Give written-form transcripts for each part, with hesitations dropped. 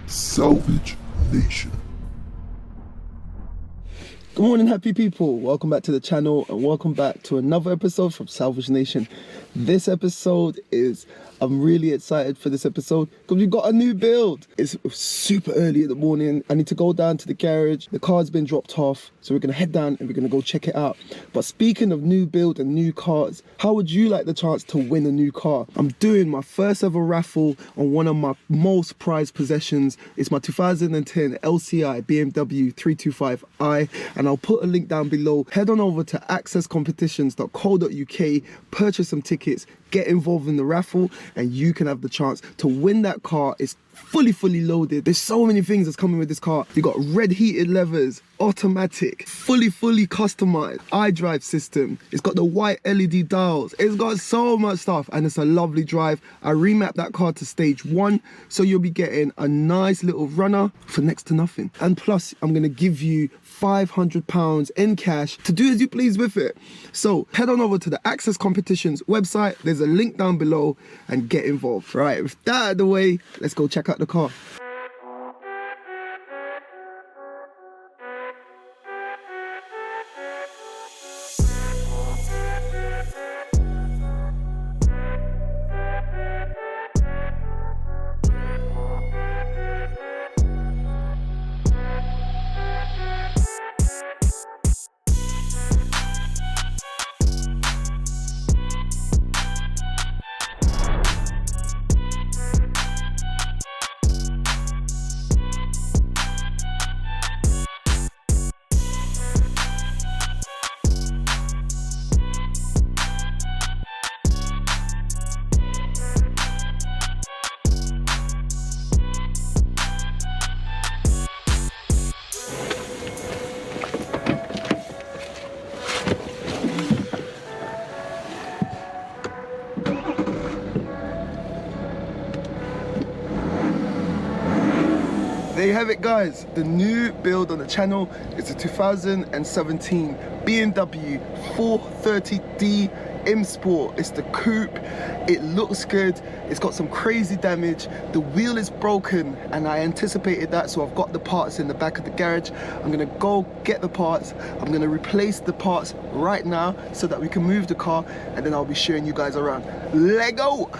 Salvage Nation. Good morning, happy people. Welcome back to the channel and welcome back to another episode from Salvage Nation. This episode I'm really excited for this episode because we've got a new build. It's super early in the morning. I need to go down to the garage. The car's been dropped off, so we're gonna head down and we're gonna go check it out. But speaking of new build and new cars, how would you like the chance to win a new car? I'm doing my first ever raffle on one of my most prized possessions. It's my 2010 LCI BMW 325i, and I'll put a link down below. Head on over to accesscompetitions.co.uk, purchase some tickets, get involved in the raffle, and you can have the chance to win that car. It's fully loaded. There's so many things that's coming with this car. You got red heated levers, automatic, fully customized iDrive system. It's got the white LED dials. It's got so much stuff and it's a lovely drive. I remapped that car to stage 1, so you'll be getting a nice little runner for next to nothing. And plus, I'm gonna give you £500 in cash to do as you please with it. So head on over to the Access Competitions website. There's a link down below and get involved. Right, with that out of the way, let's go check out the car. There you have it, guys. The new build on the channel is a 2017 BMW 430d M Sport. It's the coupe. It looks good. It's got some crazy damage. The wheel is broken and I anticipated that, so I've got the parts in the back of the garage. I'm gonna go get the parts. I'm gonna replace the parts right now so that we can move the car, and then I'll be showing you guys around. Let's go!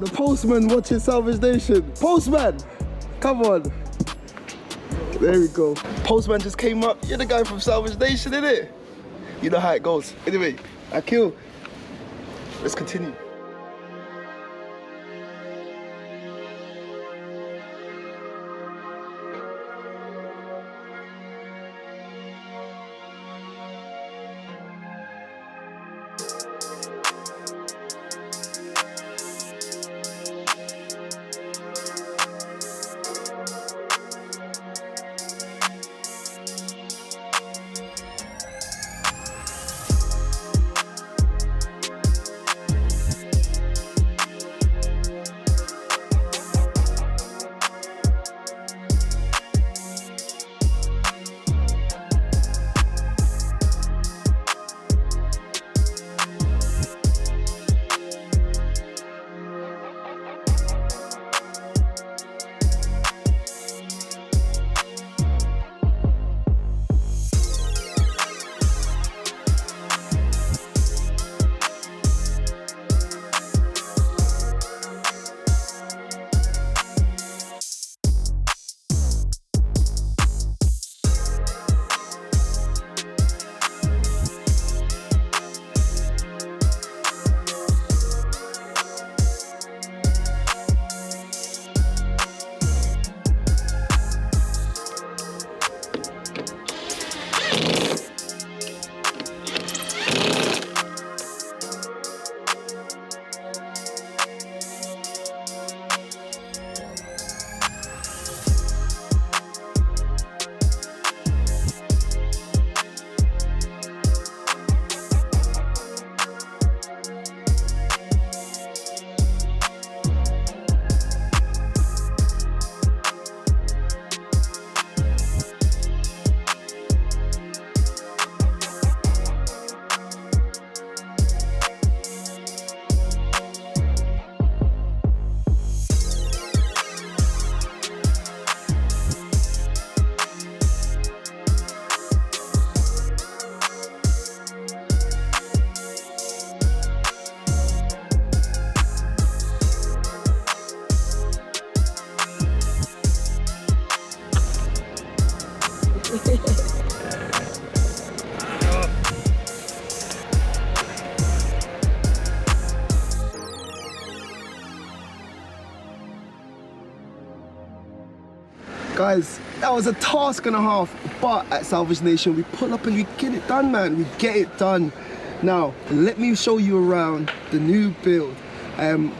the postman watching Salvage Nation. Postman, come on. There we go. Postman just came up. You're the guy from Salvage Nation, innit? You know how it goes. Anyway, Akil, let's continue. Guys, that was a task and a half, but at Salvage Nation, we pull up and we get it done, man. We get it done. Now, let me show you around the new build.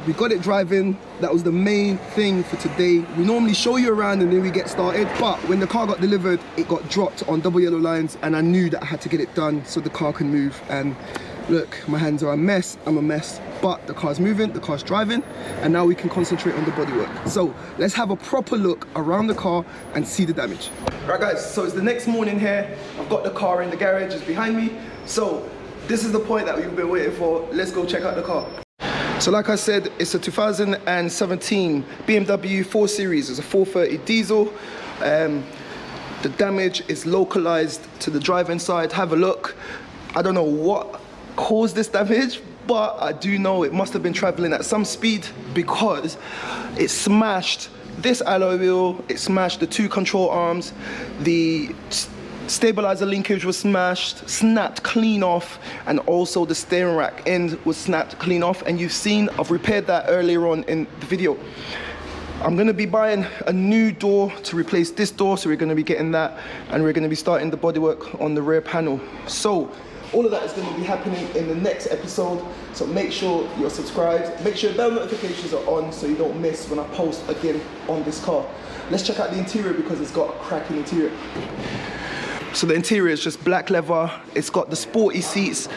We got it driving. That was the main thing for today. We normally show you around and then we get started, but when the car got delivered, it got dropped on double yellow lines, and I knew that I had to get it done so the car can move. And look, my hands are a mess. I'm a mess, but the car's moving, the car's driving, and now we can concentrate on the bodywork. So let's have a proper look around the car and see the damage. Right guys, so it's the next morning here. I've got the car in the garage, it's behind me. So this is the point that we've been waiting for. Let's go check out the car. So like I said, it's a 2017 BMW 4 Series. It's a 430 diesel. The damage is localized to the driving side. Have a look. I don't know what caused this damage, but I do know it must have been traveling at some speed because it smashed this alloy wheel, it smashed the two control arms, the stabilizer linkage was smashed, snapped clean off, and also the steering rack end was snapped clean off. And you've seen I've repaired that earlier on in the video. I'm gonna be buying a new door to replace this door, so we're gonna be getting that, and we're gonna be starting the bodywork on the rear panel. So all of that is going to be happening in the next episode, so make sure you're subscribed, make sure bell notifications are on so you don't miss when I post again on this car. Let's check out the interior because it's got a cracking interior. So the interior is just black leather, it's got the sporty seats,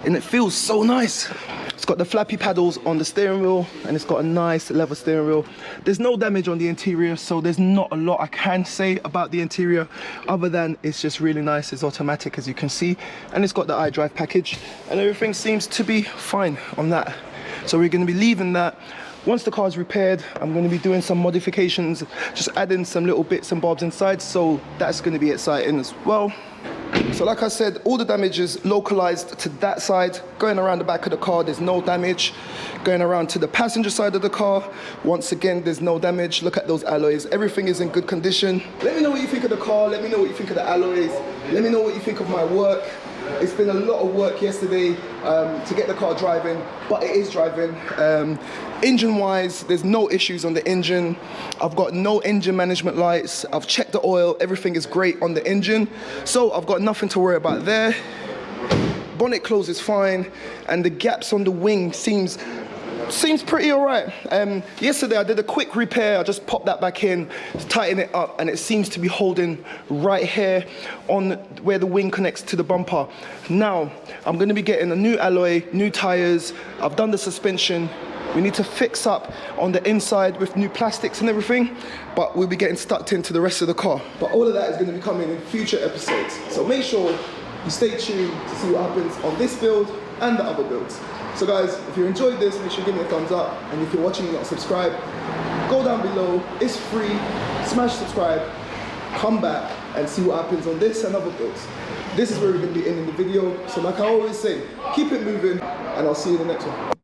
and it feels so nice. It's got the flappy paddles on the steering wheel, and it's got a nice leather steering wheel. There's no damage on the interior, so there's not a lot I can say about the interior other than it's just really nice. It's automatic, as you can see, and it's got the iDrive package, and everything seems to be fine on that. So we're going to be leaving that. Once the car's repaired, I'm going to be doing some modifications, just adding some little bits and bobs inside, so that's going to be exciting as well. So like I said, all the damage is localized to that side. Going around the back of the car, there's no damage. Going around to the passenger side of the car, once again, there's no damage. Look at those alloys. Everything is in good condition. Let me know what you think of the car. Let me know what you think of the alloys. Let me know what you think of my work. It's been a lot of work yesterday to get the car driving, but it is driving. Engine-wise, there's no issues on the engine. I've got no engine management lights. I've checked the oil. Everything is great on the engine. So I've got nothing to worry about there. Bonnet close is fine, and the gaps on the wing seems pretty all right. Yesterday I did a quick repair. I just popped that back in, tighten it up, and it seems to be holding right here on where the wing connects to the bumper. Now, I'm gonna be getting a new alloy, new tires. I've done the suspension. We need to fix up on the inside with new plastics and everything, but we'll be getting stuck into the rest of the car. But all of that is gonna be coming in future episodes. So make sure you stay tuned to see what happens on this build and the other builds. So guys, if you enjoyed this, make sure you give me a thumbs up. And if you're watching and not subscribed, go down below. It's free. Smash subscribe. Come back and see what happens on this and other builds. This is where we're going to be ending the video. So like I always say, keep it moving, and I'll see you in the next one.